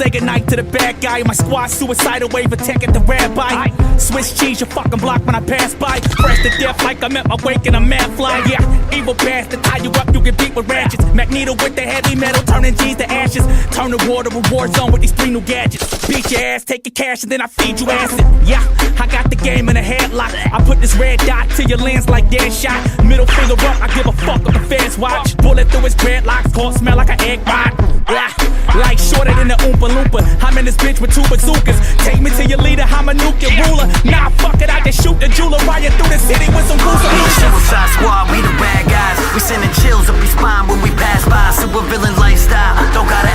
say goodnight to the bad guy. My squad suicidal, wave attack at the rabbi. Swiss cheese, you fucking block when I pass by. Fresh to death like I'm at my wake and a mad fly. Yeah, evil bastard, tie you up, you get beat with ratchets. Magneto with the heavy metal, turning G's to ashes. Turn the war to a war zone with these 3 new gadgets. Beat your ass, take your cash, and then I feed you acid. Yeah, I got the game in a headlock. I put this red dot to your lens like dead shot. Middle finger up, I give a fuck if the feds watch. Bullet through his dreadlocks, car smell like an egg rot. Yeah, like shorter than the Oompa Loompa. I'm in this bitch with 2 bazookas. Take me to your leader, I'm a nuke your ruler. Nah, fuck it, I just shoot the jeweler. Riding through the city with some cool solutions. Suicide squad, we the bad guys. We sending chills up your spine when we pass by. Super villain lifestyle, don't gotta